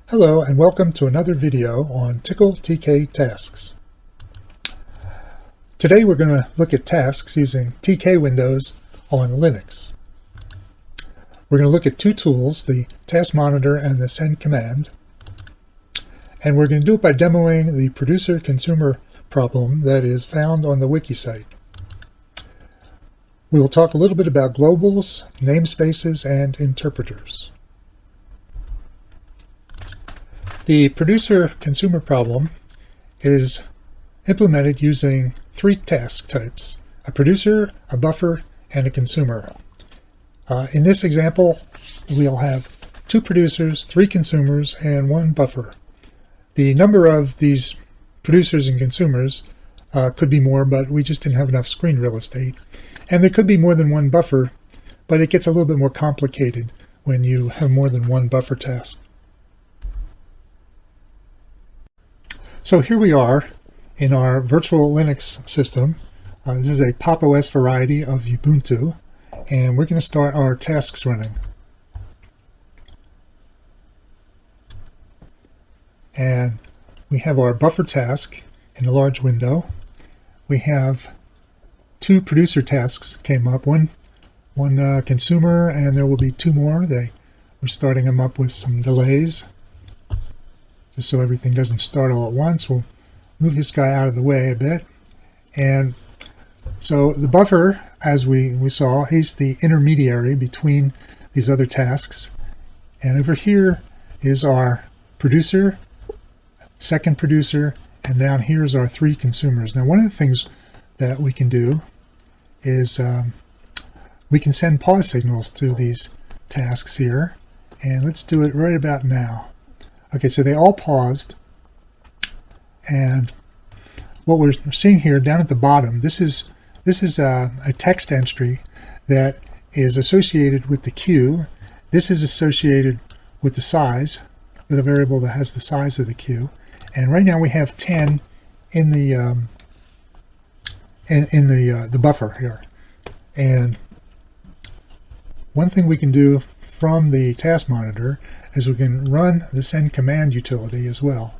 Hello and welcome to another video on TK tasks. Today we're going to look at tasks using TK windows on Linux. We're going to look at two tools, the task monitor and the send command. And we're going to do it by demoing the producer-consumer problem that is found on the wiki site. We will talk a little bit about globals, namespaces, and interpreters. The producer-consumer problem is implemented using three task types: a producer, a buffer, and a consumer. In this example, we'll have two producers, three consumers, and one buffer. The number of these producers and consumers could be more, but we just didn't have enough screen real estate. And there could be more than one buffer, but it gets a little bit more complicated when you have more than one buffer task. So here we are in our virtual Linux system. This is a Pop! OS variety of Ubuntu, and we're going to start our tasks running. And we have our buffer task in a large window. We have two producer tasks came up, one consumer, and there will be two more. We're starting them up with some delays, just so everything doesn't start all at once. We'll move this guy out of the way a bit. And so the buffer, as we saw, he's the intermediary between these other tasks. And over here is our producer, second producer, and down here is our three consumers. Now, one of the things that we can do is we can send pause signals to these tasks here. And let's do it right about now. Okay, so they all paused, and what we're seeing here down at the bottom, this is a text entry that is associated with the queue. This is associated with the size, with a variable that has the size of the queue. And right now we have 10 in the the buffer here. And one thing we can do from the task monitor is we can run the send command utility as well.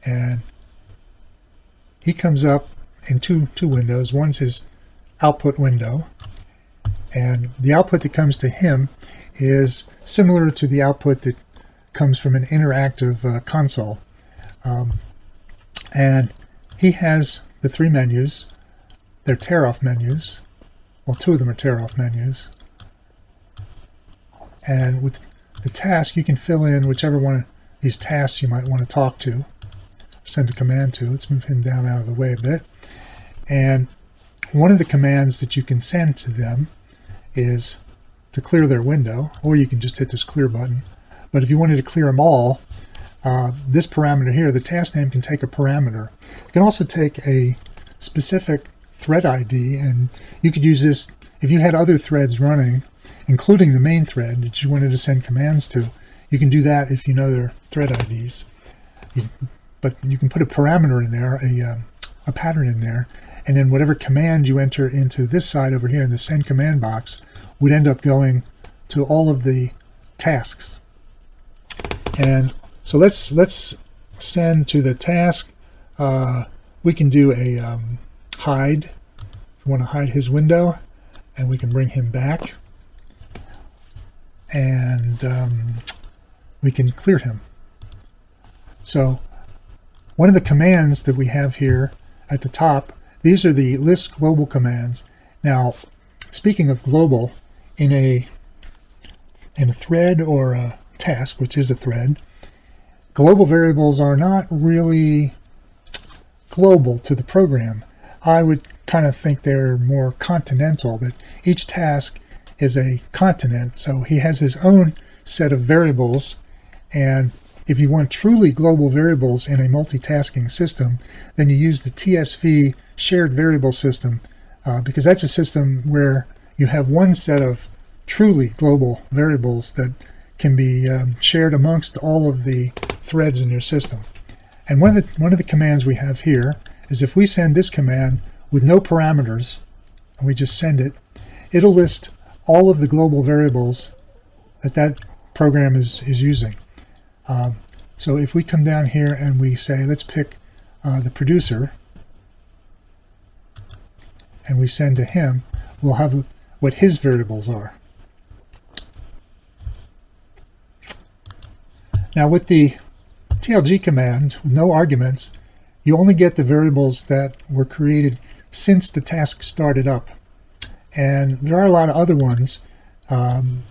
And he comes up in two windows. One's his output window, and the output that comes to him is similar to the output that comes from an interactive console. And he has the three menus. They're tear-off menus. Well, two of them are tear-off menus. And with the task, you can fill in whichever one of these tasks you might want to talk to, send a command to. Let's move him down out of the way a bit. And one of the commands that you can send to them is to clear their window, or you can just hit this clear button. But if you wanted to clear them all, this parameter here, the task name, can take a parameter. It can also take a specific thread ID, and you could use this if you had other threads running, including the main thread that you wanted to send commands to. You can do that if you know their thread IDs. But you can put a parameter in there, a pattern in there, and then whatever command you enter into this side over here in the send command box would end up going to all of the tasks. And so let's send to the task. We can do a hide. If we want to hide his window, and we can bring him back. And we can clear him. So one of the commands that we have here at the top, these are the list global commands. Now, speaking of global, in a thread or a task, which is a thread, global variables are not really global to the program. I would kind of think they're more continental, that each task is a continent, so he has his own set of variables. And if you want truly global variables in a multitasking system, then you use the TSV shared variable system, because that's a system where you have one set of truly global variables that can be shared amongst all of the threads in your system. And one of the commands we have here is if we send this command with no parameters, and we just send it, it'll list all of the global variables that program is using. So if we come down here and we say, let's pick the producer, and we send to him, we'll have what his variables are. Now with the TLG command, with no arguments, you only get the variables that were created since the task started up. And there are a lot of other ones, and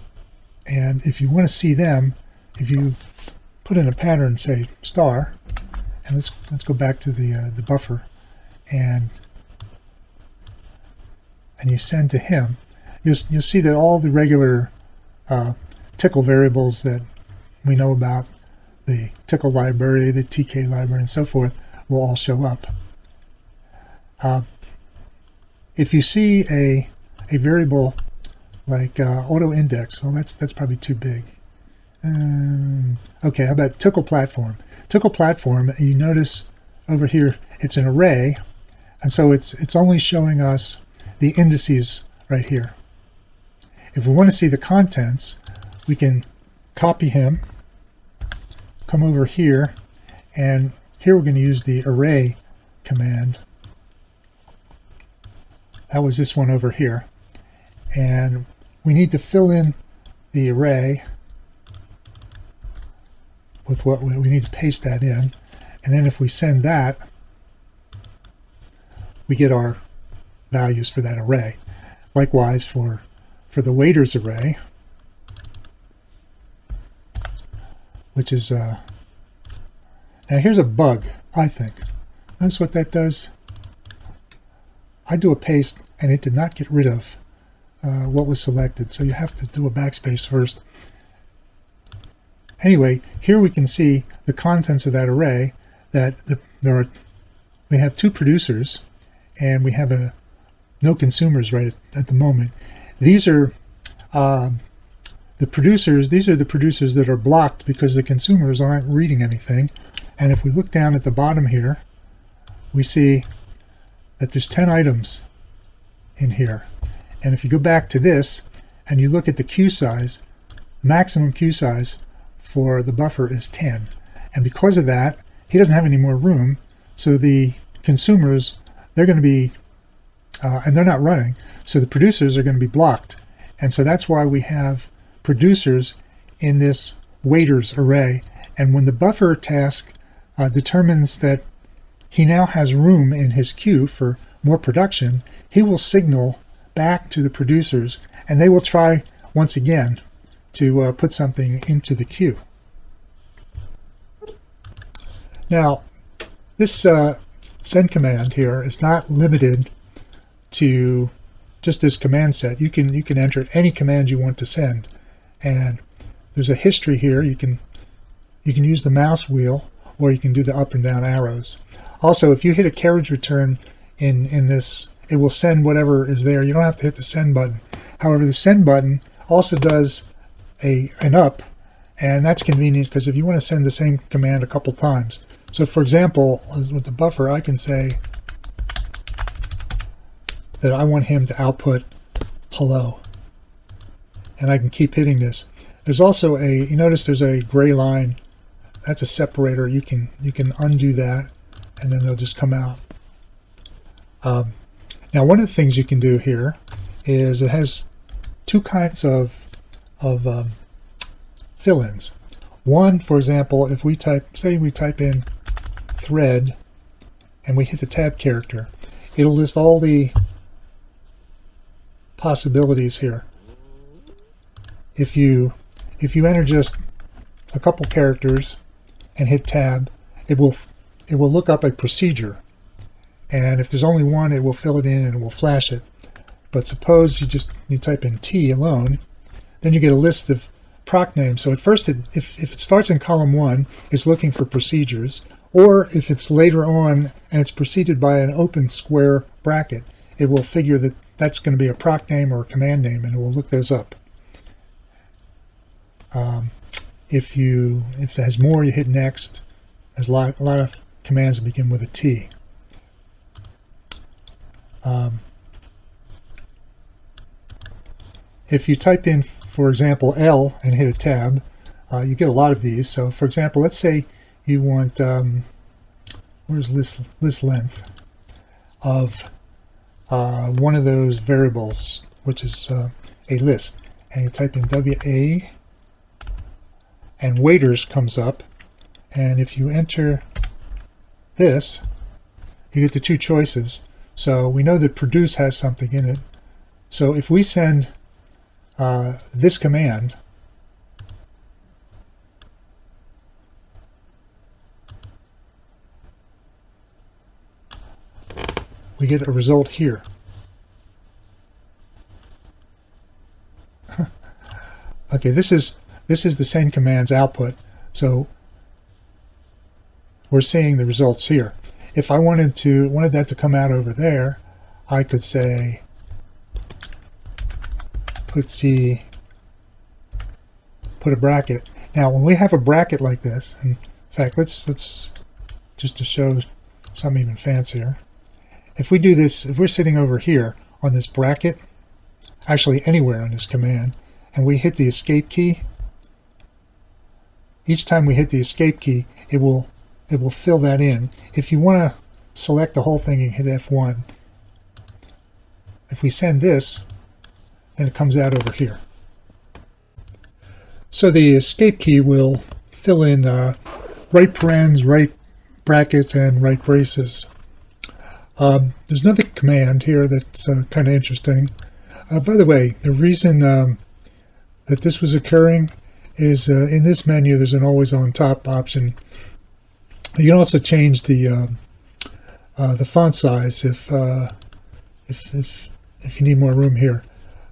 if you want to see them, if you put in a pattern, say star, and let's go back to the buffer, and you send to him, you'll see that all the regular Tcl variables that we know about, the Tcl library, the TK library, and so forth, will all show up. If you see a variable like auto index, well, that's probably too big. Okay, how about Tcl platform? Tcl platform, you notice over here it's an array, and so it's only showing us the indices right here. If we want to see the contents, we can copy him, come over here, and here we're going to use the array command. That was this one over here. And we need to fill in the array with what we need to paste that in. And then if we send that, we get our values for that array. Likewise for the waiters array, which is now here's a bug, I think. Notice what that does. I do a paste and it did not get rid of what was selected, so you have to do a backspace first. Anyway, here we can see the contents of that array, that we have two producers and we have no consumers right at the moment. These are the producers. These are the producers that are blocked because the consumers aren't reading anything. And if we look down at the bottom here, we see that there's 10 items in here. And if you go back to this and you look at the queue size, maximum queue size for the buffer is 10. And because of that, he doesn't have any more room, so the consumers, they're going to be, and they're not running, so the producers are going to be blocked. And so that's why we have producers in this waiters array. And when the buffer task determines that he now has room in his queue for more production, he will signal back to the producers, and they will try once again to put something into the queue. Now, this send command here is not limited to just this command set. You can enter any command you want to send, and there's a history here. You can use the mouse wheel, or you can do the up and down arrows. Also, if you hit a carriage return in this, it will send whatever is there. You don't have to hit the send button. However, the send button also does an up, and that's convenient because if you want to send the same command a couple times. So for example, with the buffer, I can say that I want him to output hello, and I can keep hitting this. There's also you notice there's a gray line. That's a separator. You can undo that, and then they'll just come out. Now, one of the things you can do here is it has two kinds of fill-ins. One, for example, if we type in thread and we hit the tab character, it'll list all the possibilities here. If you enter just a couple characters and hit tab, it will look up a procedure, and if there's only one, it will fill it in and it will flash it. But suppose you type in T alone, then you get a list of proc names. So at first, if it starts in column 1, it's looking for procedures, or if it's later on and it's preceded by an open square bracket, it will figure that that's going to be a proc name or a command name, and it will look those up. If it has more, you hit next. There's a lot of commands that begin with a T. If you type in, for example, L and hit a tab, you get a lot of these. So for example, let's say you want, where's list length of one of those variables, which is a list, and you type in WA, and waiters comes up, and if you enter this, you get the two choices. So we know that produce has something in it. So if we send this command, we get a result here. Okay, this is the same command's output, so we're seeing the results here. If I wanted that to come out over there, I could say put a bracket. Now, when we have a bracket like this, and in fact, let's just to show something even fancier. If we do this, if we're sitting over here on this bracket, actually anywhere on this command, and we hit the escape key, each time we hit the escape key, it will fill that in. If you want to select the whole thing, you hit F1. If we send this, then it comes out over here. So the escape key will fill in right parens, right brackets, and right braces. There's another command here that's kind of interesting. By the way, the reason that this was occurring is in this menu there's an always on top option. You can also change the font size if you need more room here.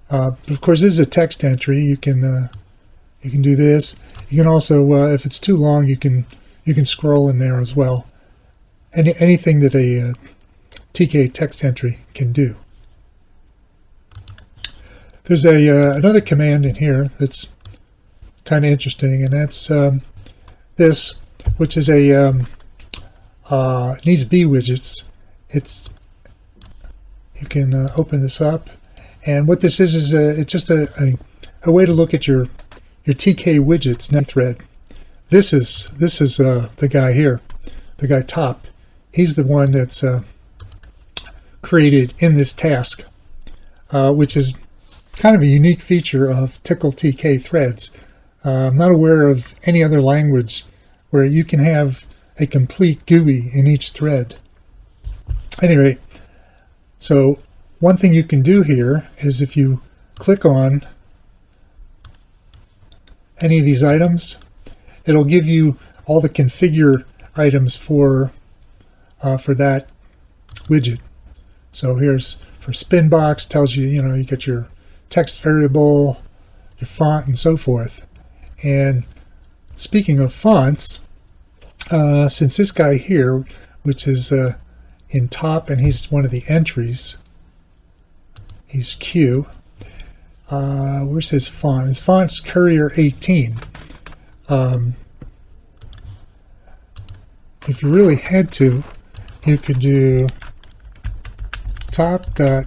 But of course, this is a text entry. You can do this. You can also, if it's too long, you can scroll in there as well. Anything that a TK text entry can do. There's another command in here that's kind of interesting, and that's this, which is needs B widgets. You can open this up, and what this is it's just a way to look at your TK widgets net thread. This is the guy here, the guy top. He's the one that's created in this task, which is kind of a unique feature of Tickle TK threads. I'm not aware of any other language where you can have a complete GUI in each thread. At any rate, so one thing you can do here is if you click on any of these items, it'll give you all the configure items for that widget. So here's for Spinbox, tells you, you get your text variable, your font, and so forth. And speaking of fonts, since this guy here, which is in top, and he's one of the entries, he's Q. Where's his font? His font's Courier 18. If you really had to, you could do top.q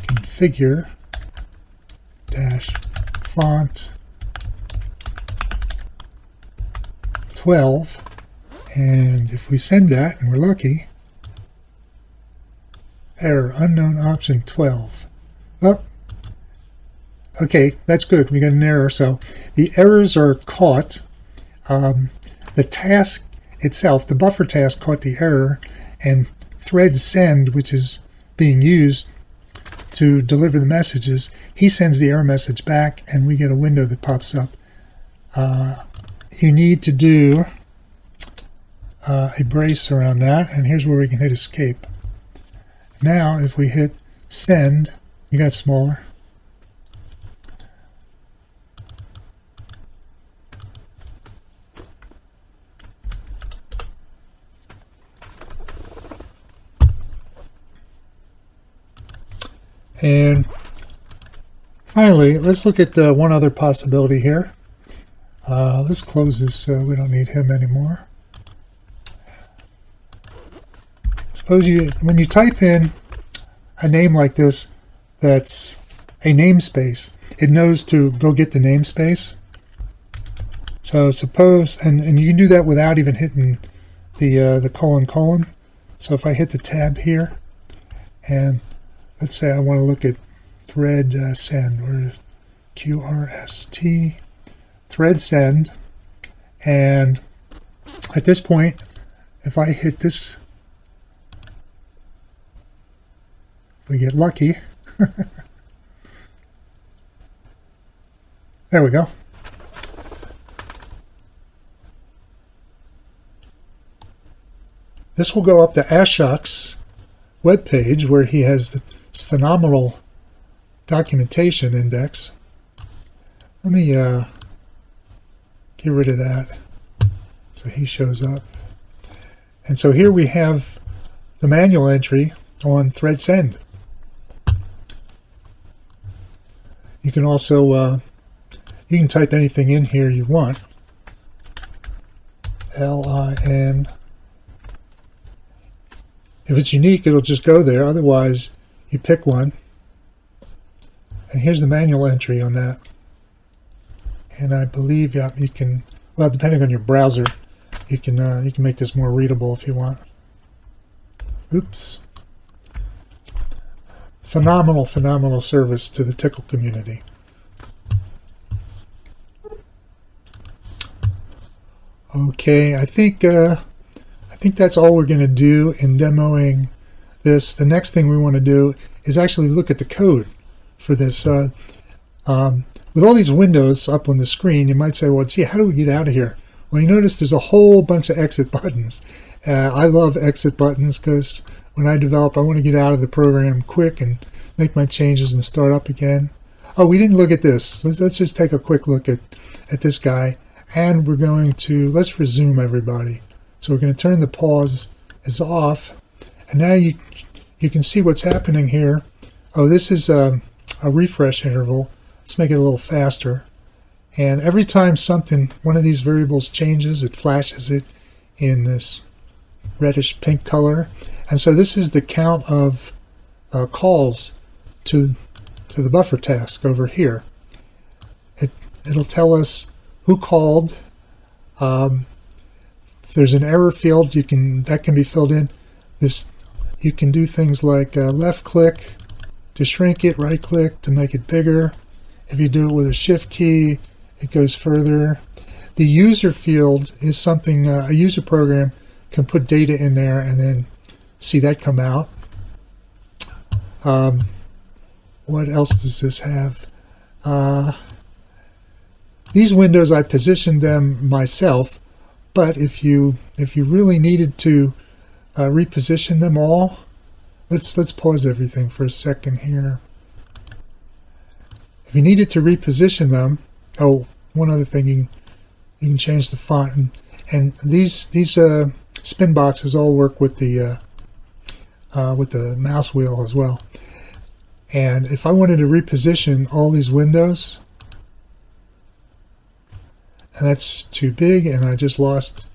configure dash font 12, and if we send that and we're lucky, error unknown option 12. Oh, okay, that's good. We got an error. So the errors are caught. The task itself, the buffer task, caught the error, and thread send, which is being used to deliver the messages, he sends the error message back, and we get a window that pops up. You need to do a brace around that, and here's where we can hit escape. Now, if we hit send, you got smaller. And finally, let's look at one other possibility here. Let's close this so we don't need him anymore. Suppose when you type in a name like this that's a namespace, it knows to go get the namespace. So suppose, and you can do that without even hitting the colon. So if I hit the tab here, and let's say I want to look at thread send, or QRST, thread send, and at this point, if I hit this, if we get lucky, there we go. This will go up to Ashok's webpage where he has this phenomenal documentation index. Let me get rid of that so he shows up. And so here we have the manual entry on thread send. You can also you can type anything in here you want. LIN. If it's unique, it'll just go there. Otherwise, you pick one. And here's the manual entry on that. And I believe you can, well, depending on your browser, you can make this more readable if you want. Oops. Phenomenal service to the Tickle community. Okay, I think that's all we're going to do in demoing this. The next thing we want to do is actually look at the code for this. With all these windows up on the screen, you might say, well, gee, how do we get out of here? Well, you notice there's a whole bunch of exit buttons. I love exit buttons because when I develop, I want to get out of the program quick and make my changes and start up again. Oh, we didn't look at this. Let's just take a quick look at this guy. And we're going to, let's resume everybody. So we're going to turn the pause is off. And now you can see what's happening here. Oh, this is a refresh interval. Let's make it a little faster. And every time one of these variables changes, it flashes it in this reddish pink color. And so this is the count of calls to the buffer task over here. It'll tell us who called. If there's an error field, that can be filled in. You can do things like left click to shrink it, right click to make it bigger. If you do it with a shift key, it goes further. The user field is something a user program can put data in there and then see that come out. What else does this have? These windows, I positioned them myself, but if you really needed to reposition them all, let's pause everything for a second here. If you needed to reposition them, oh, one other thing, you can change the font, and these spin boxes all work with the mouse wheel as well. And if I wanted to reposition all these windows, and that's too big, and I lost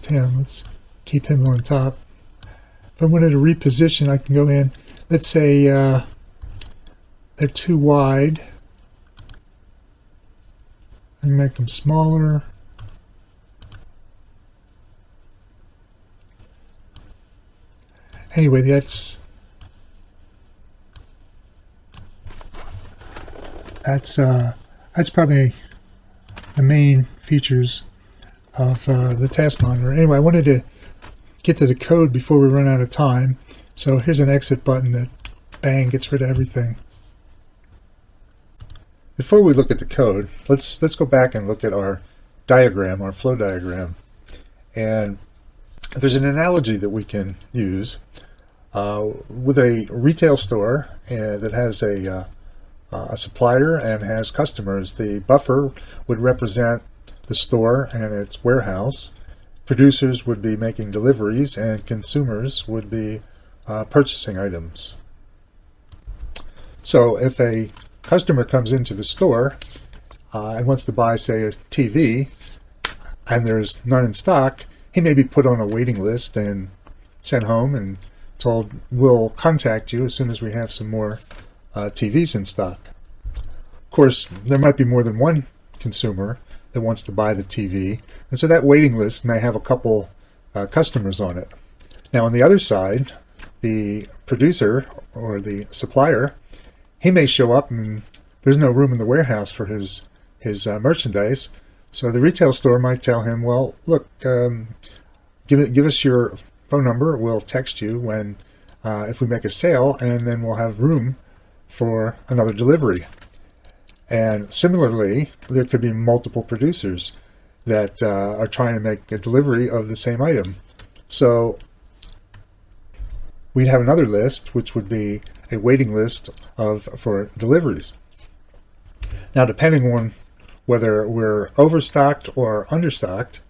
him. Let's keep him on top. If I wanted to reposition, I can go in. Let's say they're too wide. I can make them smaller. Anyway, that's probably the main features of the task monitor. Anyway, I wanted to get to the code before we run out of time. So here's an exit button that, bang, gets rid of everything. Before we look at the code, let's go back and look at our diagram, our flow diagram. And there's an analogy that we can use with a retail store that has a supplier and has customers. The buffer would represent the store and its warehouse. Producers would be making deliveries, and consumers would be purchasing items. So if a customer comes into the store and wants to buy, say, a TV, and there's none in stock, he may be put on a waiting list and sent home and told, we'll contact you as soon as we have some more TVs in stock. Of course, there might be more than one consumer that wants to buy the TV, and so that waiting list may have a couple customers on it. Now on the other side, the producer or the supplier, he may show up and there's no room in the warehouse for his merchandise, so the retail store might tell him, well, look, give us your phone number, we'll text you when if we make a sale, and then we'll have room for another delivery. And similarly, there could be multiple producers that are trying to make a delivery of the same item. So we'd have another list, which would be a waiting list for deliveries. Now, depending on whether we're overstocked or understocked,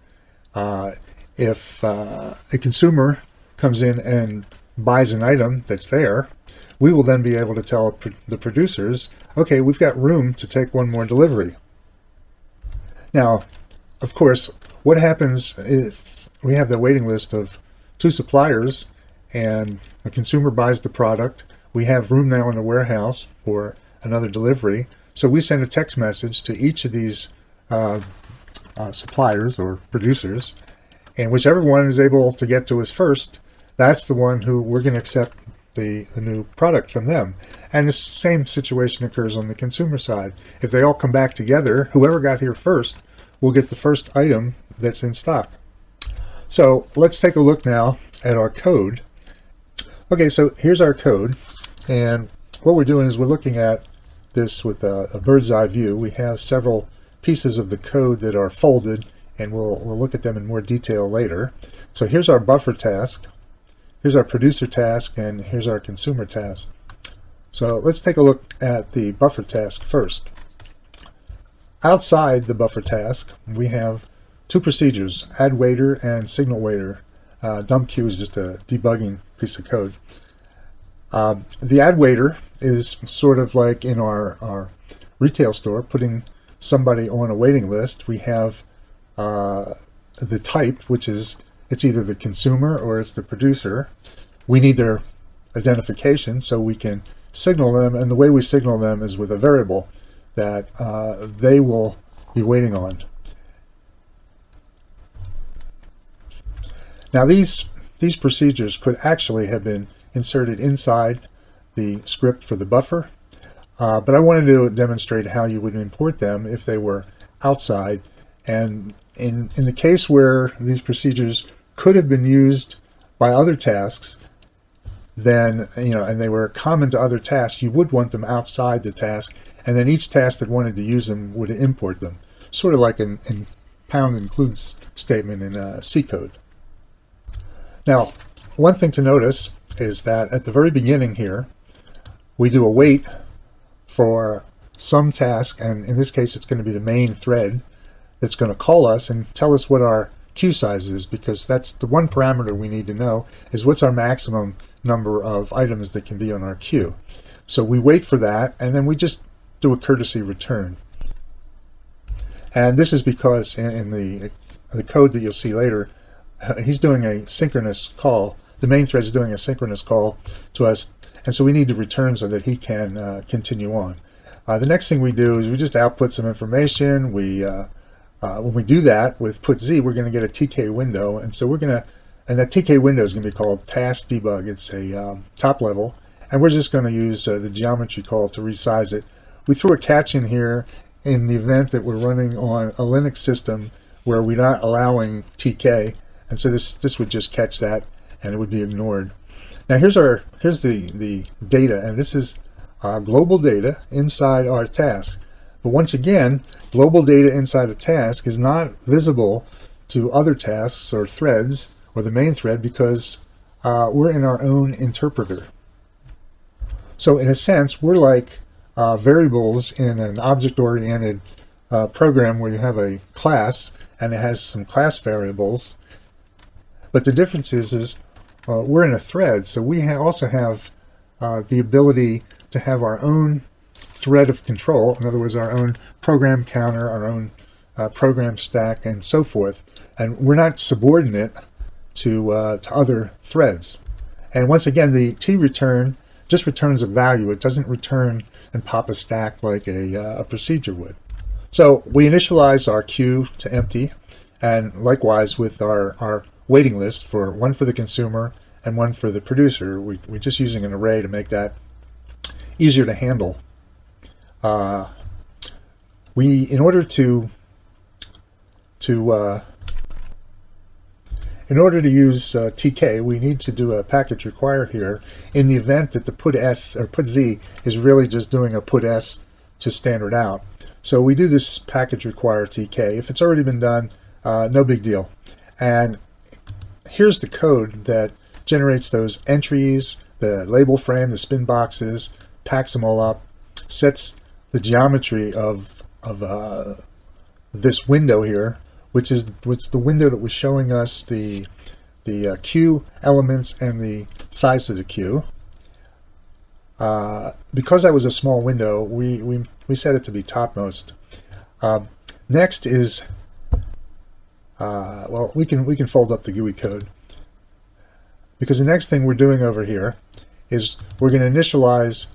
if a consumer comes in and buys an item that's there, we will then be able to tell the producers, okay, we've got room to take one more delivery. Now, of course, what happens if we have the waiting list of 2 suppliers and a consumer buys the product, we have room now in the warehouse for another delivery, so we send a text message to each of these suppliers or producers, and whichever one is able to get to us first, that's the one who we're going to accept the new product from them. And the same situation occurs on the consumer side. If they all come back together, whoever got here first will get the first item that's in stock. So let's take a look now at our code. Okay, so here's our code, and what we're doing is we're looking at this with a bird's eye view. We have several pieces of the code that are folded, and we'll look at them in more detail later. So here's our buffer task, here's our producer task, and here's our consumer task. So let's take a look at the buffer task first. Outside the buffer task, we have 2 procedures, add waiter and signal waiter. Dump queue is just a debugging piece of code. The add waiter is sort of like in our retail store, putting somebody on a waiting list. We have the type, which is it's either the consumer or it's the producer. We need their identification so we can signal them, and the way we signal them is with a variable that they will be waiting on. Now these procedures could actually have been inserted inside the script for the buffer, but I wanted to demonstrate how you would import them if they were outside. And in the case where these procedures could have been used by other tasks, then, and they were common to other tasks, you would want them outside the task, and then each task that wanted to use them would import them, sort of like in pound includes statement in C code. Now, one thing to notice is that at the very beginning here, we do a wait for some task, and in this case it's going to be the main thread that's going to call us and tell us what our queue size is, because that's the one parameter we need to know, is what's our maximum number of items that can be on our queue. So we wait for that, and then we just do a courtesy return. And this is because in the code that you'll see later, he's doing a synchronous call. The main thread is doing a synchronous call to us, and so we need to return so that he can continue on. The next thing we do is we just output some information. When we do that with qsize, we're going to get a TK window, and so and that TK window is going to be called task debug. It's a top level, and we're just going to use the geometry call to resize it. We threw a catch in here in the event that we're running on a Linux system where we're not allowing TK, and so this would just catch that and it would be ignored. Now here's the data, and this is global data inside our task. But once again, global data inside a task is not visible to other tasks or threads or the main thread because we're in our own interpreter. So in a sense, we're like variables in an object-oriented program where you have a class and it has some class variables. But the difference is we're in a thread, so we also have the ability to have our own thread of control, in other words, our own program counter, our own program stack, and so forth. And we're not subordinate to other threads. And once again, the T return just returns a value. It doesn't return and pop a stack like a procedure would. So we initialize our queue to empty, and likewise with our waiting list, for one for the consumer and one for the producer. We're just using an array to make that easier to handle. In order to use TK, we need to do a package require here in the event that the put s or put z is really just doing a put s to standard out. So we do this package require TK. If it's already been done, no big deal. And here's the code that generates those entries, the label frame, the spin boxes, packs them all up, sets the geometry of this window here, which is the window that was showing us the queue elements and the size of the queue. Because that was a small window, we set it to be topmost. Next is well, we can fold up the GUI code, because the next thing we're doing over here is we're going to initialize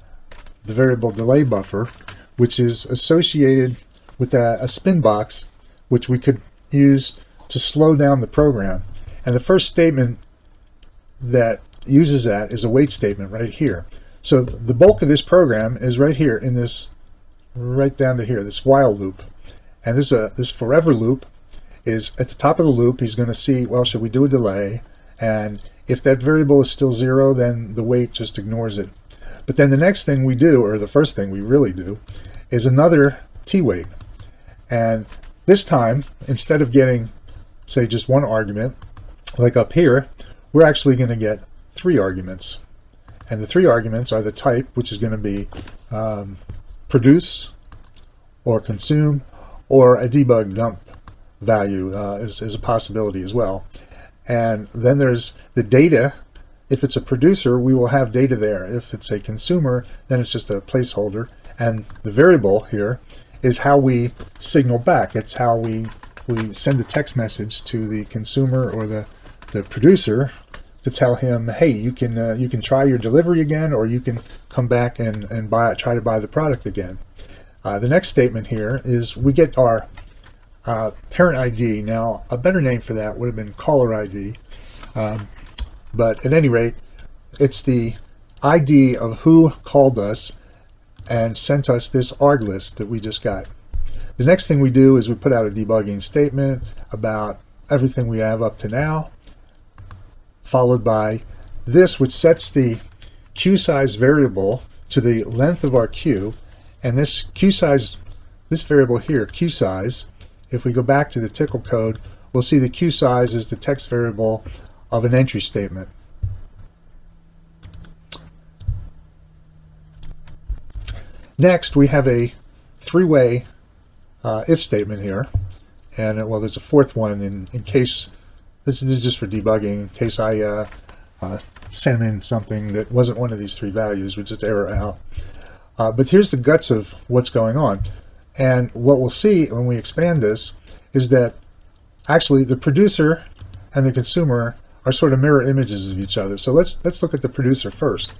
the variable delay buffer, which is associated with a spin box, which we could use to slow down the program. And the first statement that uses that is a wait statement right here. So the bulk of this program is right here in this, right down to here, this while loop. And this forever loop is at the top of the loop. He's going to see, well, should we do a delay? And if that variable is still 0, then the wait just ignores it. But then the next thing we do, or the first thing we really do, is another t-wait. And this time, instead of getting, say, just one argument, like up here, we're actually going to get 3 arguments. And the 3 arguments are the type, which is going to be produce, or consume, or a debug dump value is a possibility as well. And then there's the data. If it's a producer, we will have data there. If it's a consumer, then it's just a placeholder. And the variable here is how we signal back. It's how we send a text message to the consumer or the producer to tell him, hey, you can try your delivery again, or you can come back and try to buy the product again. The next statement here is we get our parent ID. Now, a better name for that would have been caller ID. But at any rate, it's the ID of who called us and sent us this arg list that we just got. The next thing we do is we put out a debugging statement about everything we have up to now, followed by this, which sets the qsize variable to the length of our queue. And this qsize, this variable here, qsize, if we go back to the Tickle code, we'll see the qsize is the text variable of an entry statement. Next, we have a 3-way if statement here, and well, there's a 4th one in case this is just for debugging. In case I send in something that wasn't one of these 3 values, we just error out. But here's the guts of what's going on, and what we'll see when we expand this is that actually the producer and the consumer are sort of mirror images of each other. So let's look at the producer first.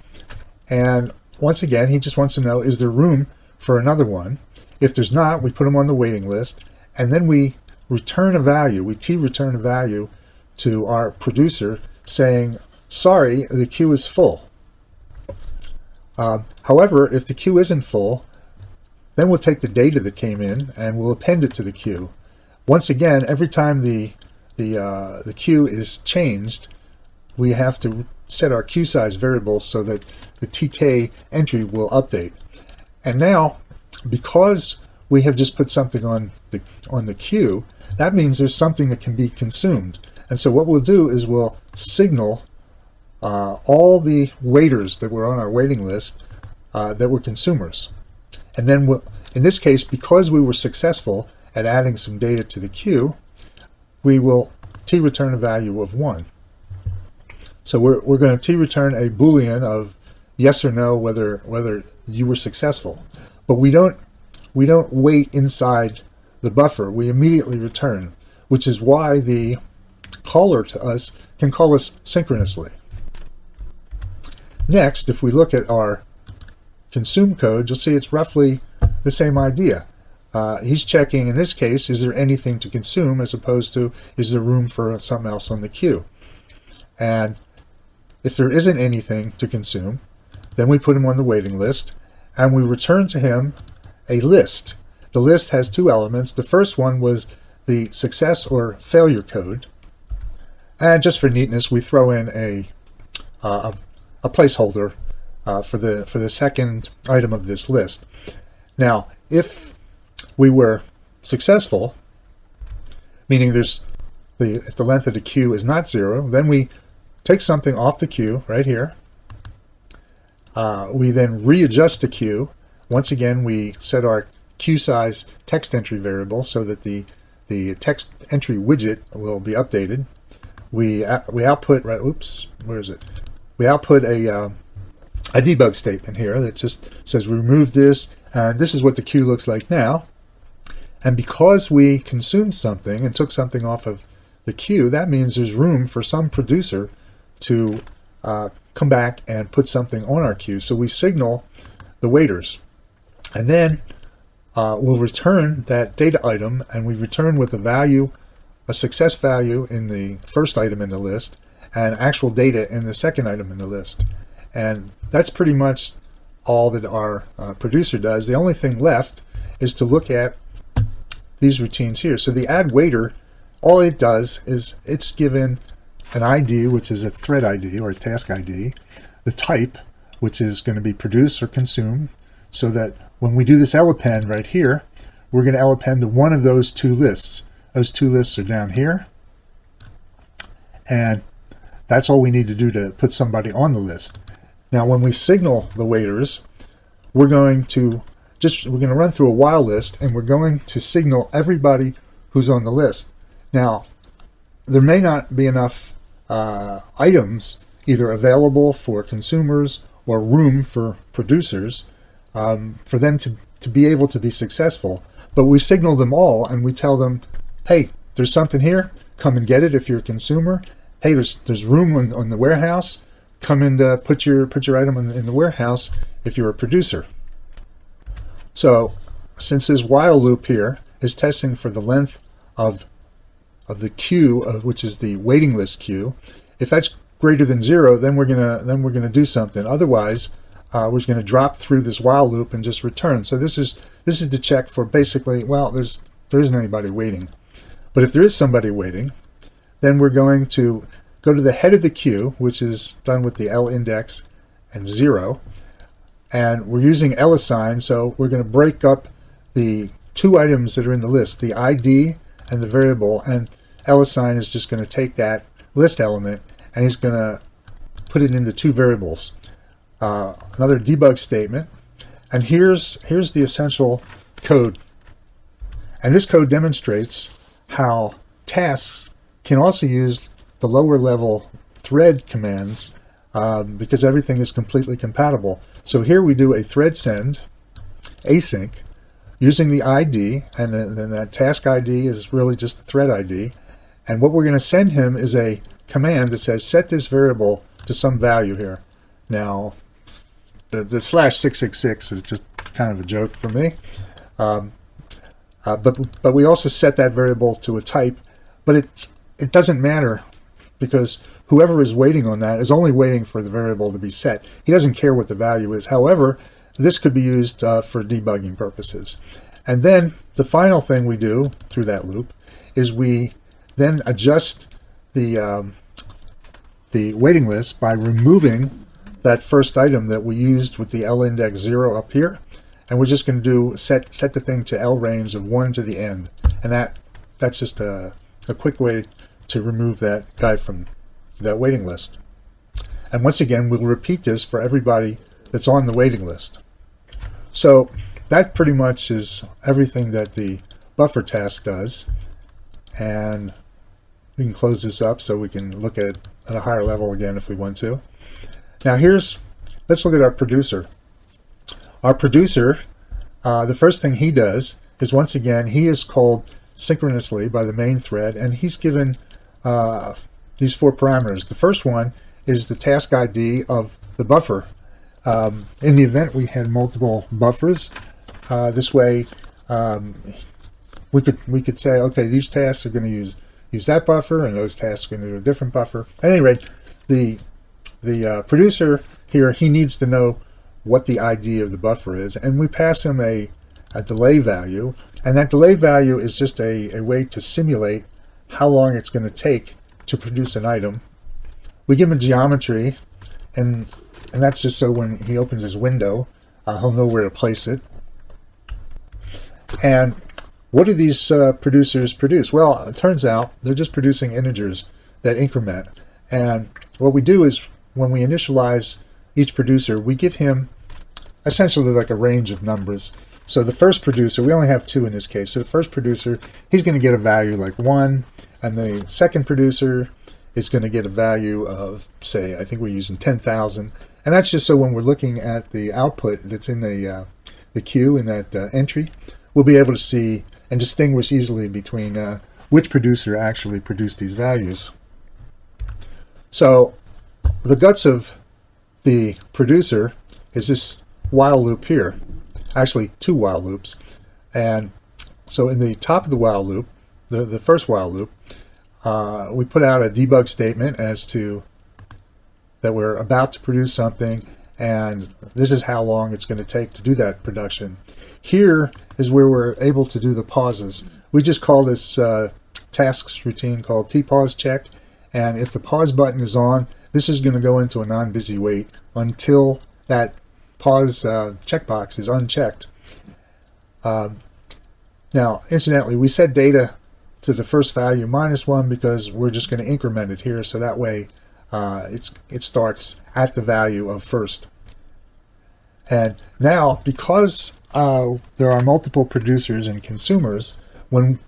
And once again, he just wants to know, is there room for another one? If there's not, we put him on the waiting list, and then we return a value. We return a value to our producer saying, sorry, the queue is full. However, if the queue isn't full, then we'll take the data that came in and we'll append it to the queue. Once again, every time the queue is changed, we have to set our qsize variable so that the TK entry will update. And now, because we have just put something on the queue, that means there's something that can be consumed. And so what we'll do is we'll signal all the waiters that were on our waiting list that were consumers. And then we'll, in this case, because we were successful at adding some data to the queue, we will return a value of 1. So we're going to return a Boolean of yes or no whether you were successful. But we don't wait inside the buffer. We immediately return, which is why the caller to us can call us synchronously. Next, if we look at our consume code, you'll see it's roughly the same idea. He's checking, in this case, is there anything to consume, as opposed to is there room for something else on the queue. And if there isn't anything to consume, then we put him on the waiting list, and we return to him a list. The list has two elements. The first one was the success or failure code, and just for neatness, we throw in a placeholder for the second item of this list. Now, if we were successful, meaning if the length of the queue is not 0, then we take something off the queue right here. We then readjust the queue. Once again, we set our qsize text entry variable so that the text entry widget will be updated. We output we output a debug statement here that just says remove this, and this is what the queue looks like now. And because we consumed something and took something off of the queue, that means there's room for some producer to come back and put something on our queue. So we signal the waiters, and then we'll return that data item, and we return with a success value in the first item in the list, and actual data in the second item in the list. And that's pretty much all that our producer does. The only thing left is to look at these routines here. So the add waiter, all it does is it's given an ID, which is a thread ID or a task ID, the type, which is going to be produce or consume, so that when we do this append right here, we're going to append to one of those two lists. Those two lists are down here, and that's all we need to do to put somebody on the list. Now, when we signal the waiters, we're going to run through a while list, and we're going to signal everybody who's on the list. Now, there may not be enough items either available for consumers or room for producers for them to be able to be successful. But we signal them all, and we tell them, hey, there's something here, come and get it if you're a consumer. Hey, there's room on the warehouse, come and put your item in the warehouse if you're a producer. So since this while loop here is testing for the length of the queue, which is the waiting list queue, if that's greater than 0, then we're gonna do something. Otherwise, we're going to drop through this while loop and just return. So this is to check for basically, well, there isn't anybody waiting. But if there is somebody waiting, then we're going to go to the head of the queue, which is done with the L index and 0, and we're using qsize, so we're going to break up the two items that are in the list, the ID and the variable, and qsize is just going to take that list element and he's going to put it into two variables. Another debug statement, and here's the essential code. And this code demonstrates how tasks can also use the lower level thread commands because everything is completely compatible. So here we do a thread send async using the ID, and then that task ID is really just the thread ID. And what we're going to send him is a command that says set this variable to some value here. Now, the /666 is just kind of a joke for me. But we also set that variable to a type, but it doesn't matter because whoever is waiting on that is only waiting for the variable to be set. He doesn't care what the value is. However, this could be used for debugging purposes. And then the final thing we do through that loop is we then adjust the waiting list by removing that first item that we used with the L index 0 up here, and we're just going to do set the thing to L range of 1 to the end, and that's just a quick way to remove that guy from that waiting list. And once again, we'll repeat this for everybody that's on the waiting list. So that pretty much is everything that the buffer task does, and we can close this up so we can look at it at a higher level again if we want to. Now let's look at our producer. Our producer, the first thing he does is, once again, he is called synchronously by the main thread, and he's given these 4 parameters. The first one is the task ID of the buffer. In the event we had multiple buffers, this way we could say, okay, these tasks are going to use that buffer, and those tasks are going to do a different buffer. At any rate, the producer here, he needs to know what the ID of the buffer is, and we pass him a delay value, and that delay value is just a way to simulate how long it's going to take to produce an item. We give him a geometry, and that's just so when he opens his window, he'll know where to place it. And what do these producers produce? Well, it turns out they're just producing integers that increment. And what we do is when we initialize each producer, we give him essentially like a range of numbers. So the first producer, we only have 2 in this case. So the first producer, he's going to get a value like 1, and the second producer is going to get a value of, say, I think we're using 10,000. And that's just so when we're looking at the output that's in the queue in that entry, we'll be able to see and distinguish easily between which producer actually produced these values. So the guts of the producer is this while loop here, actually 2 while loops. And so in the top of the while loop, the first while loop, we put out a debug statement as to that we're about to produce something, and this is how long it's going to take to do that production. Here is where we're able to do the pauses. We just call this tasks routine called tpause check, and if the pause button is on, this is going to go into a non-busy wait until that pause checkbox is unchecked. Now, incidentally, we set data to the first value -1 because we're just going to increment it here, so that way it starts at the value of first. And now, because there are multiple producers and consumers, when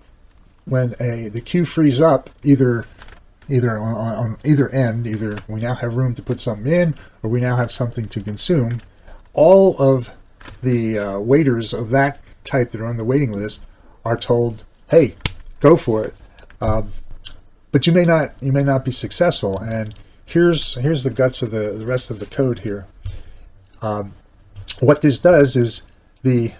the queue frees up, either on either end, either we now have room to put something in, or we now have something to consume, all of the waiters of that type that are on the waiting list are told, "Hey, go for it." But you may not be successful. And here's the guts of the rest of the code here. What this does is the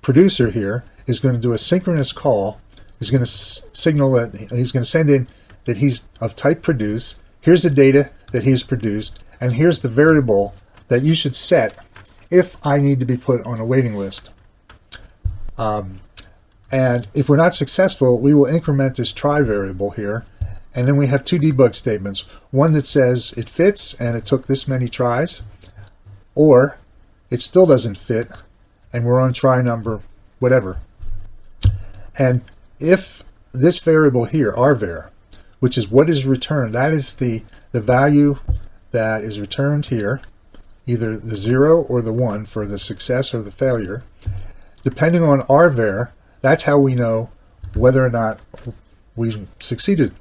producer here is going to do a synchronous call. He's going to signal that he's going to send in that he's of type produce. Here's the data that he's produced, and here's the variable that you should set if I need to be put on a waiting list. And if we're not successful, we will increment this try variable here, and then we have 2 debug statements. One that says it fits and it took this many tries, or it still doesn't fit and we're on try number whatever. And if this variable here, rvar, which is what is returned, that is the value that is returned here, either the 0 or the 1 for the success or the failure. Depending on rvar, that's how we know whether or not we succeeded.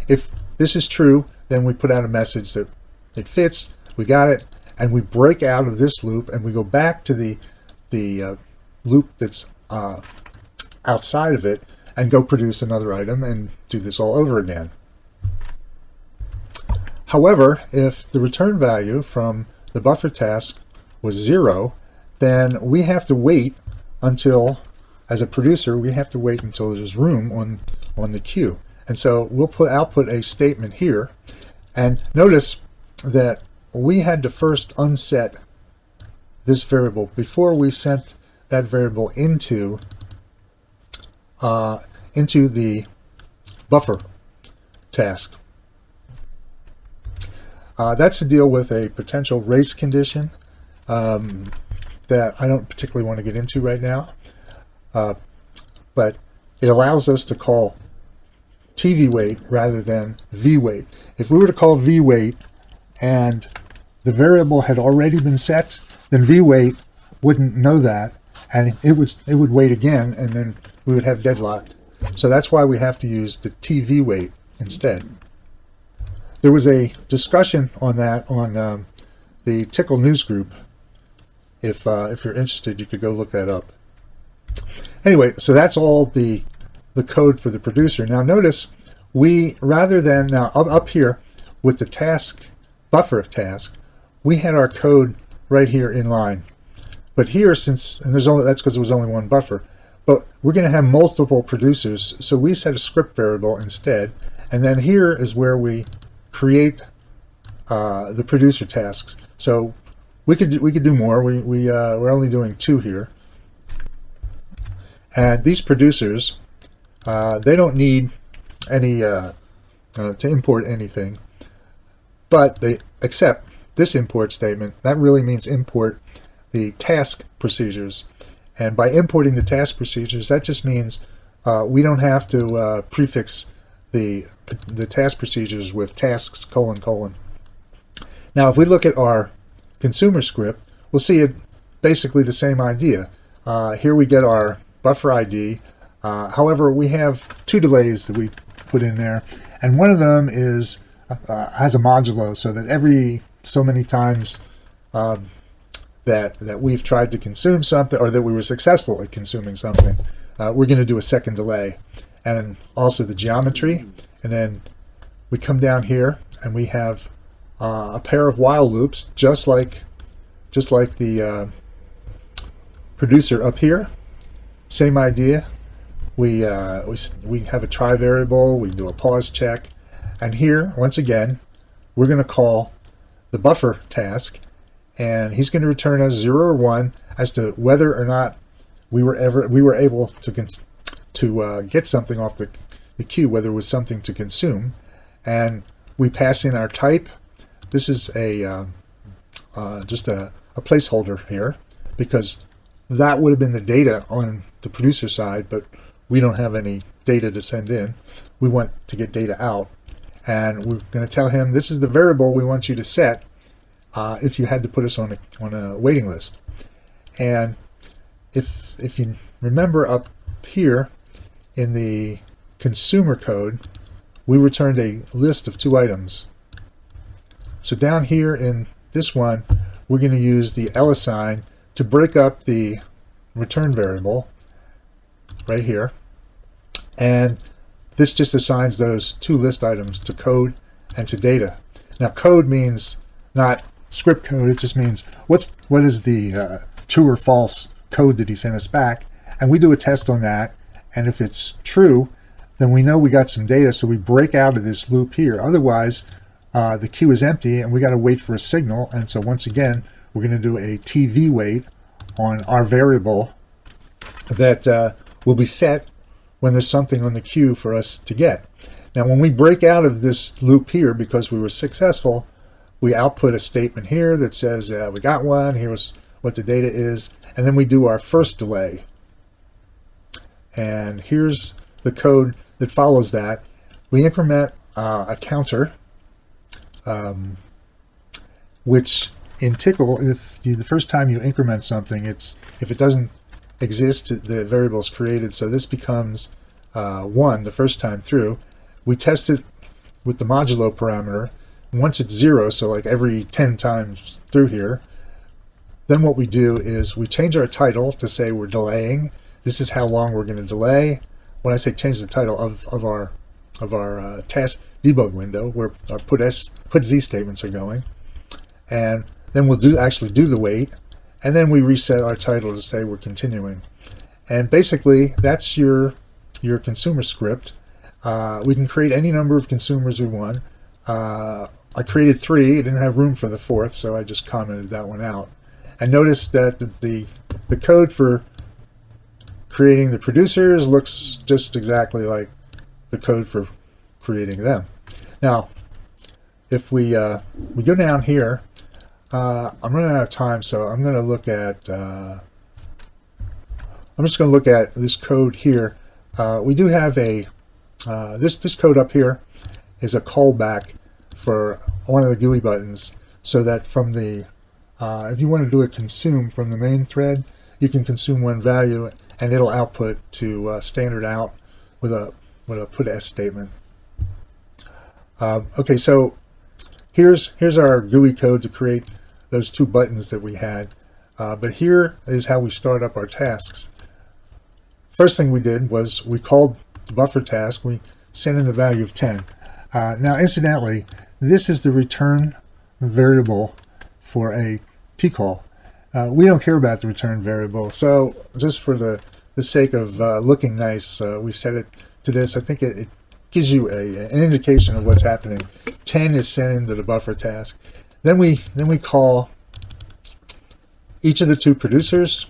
If this is true, then we put out a message that it fits, we got it, and we break out of this loop and we go back to the loop that's outside of it and go produce another item and do this all over again. However, if the return value from the buffer task was 0, then we have to wait until, as a producer, we have to wait until there's room on the queue. And so we'll output a statement here, and notice that we had to first unset this variable before we sent that variable into the buffer task. That's to deal with a potential race condition that I don't particularly want to get into right now, but it allows us to call tvwait rather than vwait. If we were to call vwait and the variable had already been set, then vwait wouldn't know that, and it would wait again, and then we would have deadlocked. So that's why we have to use the tvwait instead. There was a discussion on that on the Tickle news group. If you're interested, you could go look that up. Anyway, so that's all the code for the producer. Now notice, we, rather than, now up here with the task, buffer task, we had our code right here in line. But here, since, and that's because there was only one buffer, but we're going to have multiple producers, so we set a script variable instead. And then here is where we create the producer tasks. So we could do more. We're only doing 2 here. And these producers, they don't need any to import anything, but they accept this import statement. That really means import the task procedures. And by importing the task procedures, that just means we don't have to prefix the task procedures with tasks : : Now, if we look at our consumer script, we'll see it basically the same idea. Here we get our buffer ID. However, we have 2 delays that we put in there, and one of them is has a modulo, so that every so many times that we've tried to consume something, or that we were successful at consuming something, we're going to do a second delay. And also the geometry. And then we come down here and we have a pair of while loops, just like the producer up here. Same idea. We have a try variable. We do a pause check, and here once again we're going to call the buffer task, and he's going to return us 0 or 1 as to whether or not we were able to get something off the queue, whether it was something to consume. And we pass in our type. This is just a placeholder here, because that would have been the data on the producer side, but we don't have any data to send in. We want to get data out, and we're going to tell him this is the variable we want you to set if you had to put us on a waiting list. And if you remember up here in the consumer code, we returned a list of 2 items. So down here in this one, we're going to use the qsize to break up the return variable right here, and this just assigns those 2 list items to code and to data. Now, code means not script code. It just means what is the true or false code that he sent us back, and we do a test on that. And if it's true, then we know we got some data, so we break out of this loop here. Otherwise, the queue is empty and we got to wait for a signal. And so once again, we're going to do a TV wait on our variable that will be set when there's something on the queue for us to get. Now, when we break out of this loop here because we were successful, we output a statement here that says we got one, here's what the data is, and then we do our first delay. And here's the code that follows that. We increment a counter, which in Tickle, the first time you increment something, if it doesn't exist, the variable is created. So this becomes 1 the first time through. We test it with the modulo parameter. Once it's 0, so like every 10 times through here, then what we do is we change our title to say we're delaying. This is how long we're going to delay. When I say change the title of our task debug window, where our putz statements are going, and then we'll actually do the wait, and then we reset our title to say we're continuing. And basically, that's your consumer script. We can create any number of consumers we want. I created 3. I didn't have room for the 4th, so I just commented that one out. And notice that the code for creating the producers looks just exactly like the code for creating them. Now, if we go down here, I'm running out of time, so I'm going to look at I'm just going to look at this code here. We do have a this code up here is a callback for one of the GUI buttons, so that from the if you want to do a consume from the main thread, you can consume one value and it'll output to standard out with a put s statement. Okay, so here's our GUI code to create those 2 buttons that we had. But here is how we start up our tasks. First thing we did was we called the buffer task. We sent in the value of 10. Now, incidentally, this is the return variable for a tcall. We don't care about the return variable, so just for the sake of looking nice, we set it to this. I think it gives you an indication of what's happening. 10 is sent into the buffer task. Then we call each of the two producers,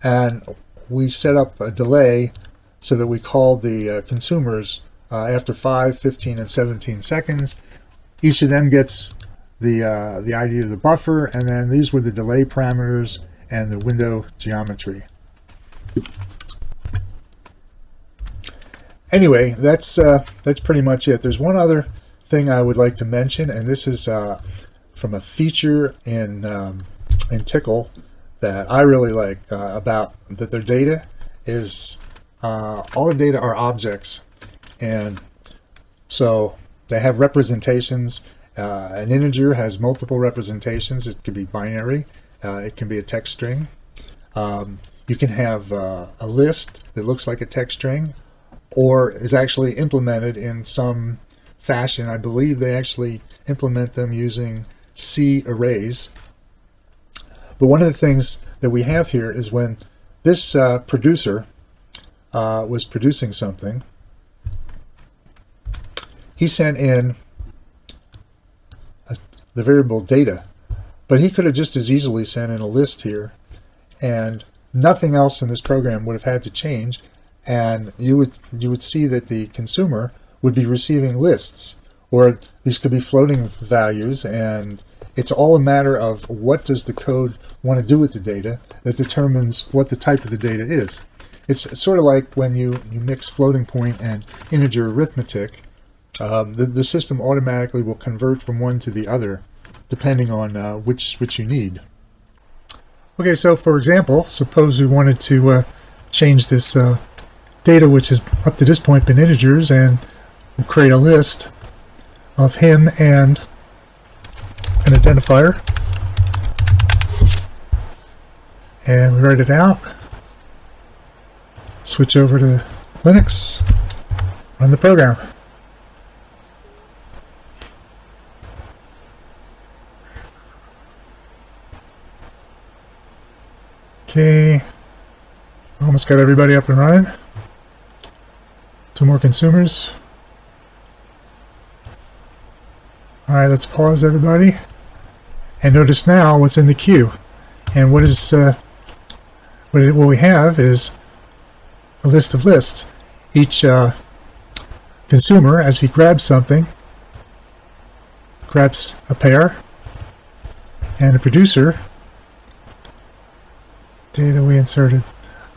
and we set up a delay so that we call the consumers after 5, 15, and 17 seconds. Each of them gets the ID of the buffer, and then these were the delay parameters and the window geometry. Anyway, that's pretty much it. There's one other thing I would like to mention, and this is from a feature in Tickle that I really like about that their data is all the data are objects, and so they have representations. An integer has multiple representations. It could be binary. It can be a text string. You can have a list that looks like a text string, or is actually implemented in some fashion. I believe they actually implement them using C arrays. But one of the things that we have here is when this producer was producing something, he sent in the variable data, but he could have just as easily sent in a list here, and nothing else in this program would have had to change, and you would see that the consumer would be receiving lists, or these could be floating values, and it's all a matter of what does the code want to do with the data that determines what the type of the data is. It's sort of like when you mix floating point and integer arithmetic. The system automatically will convert from one to the other depending on which you need. Okay, so for example, suppose we wanted to change this data, which has up to this point been integers, and we'll create a list of him and an identifier, and we write it out, switch over to Linux, run the program. Okay, almost got everybody up and running. 2 more consumers. Alright, let's pause everybody. And notice now what's in the queue. And what we have is a list of lists. Each consumer, as he grabs something, grabs a pair, and a producer. Data we inserted.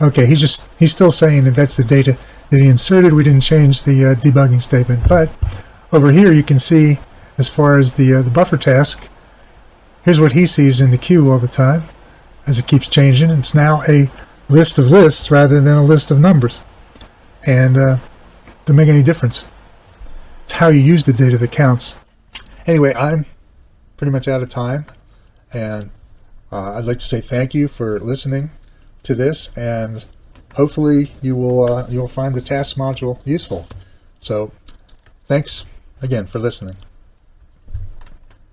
Okay, he's still saying that that's the data that he inserted. We didn't change the debugging statement, but over here you can see, as far as the buffer task, here's what he sees in the queue all the time as it keeps changing. It's now a list of lists rather than a list of numbers, and doesn't make any difference. It's how you use the data that counts. Anyway, I'm pretty much out of time, and I'd like to say thank you for listening to this, and hopefully you'll find the task module useful. So thanks again for listening.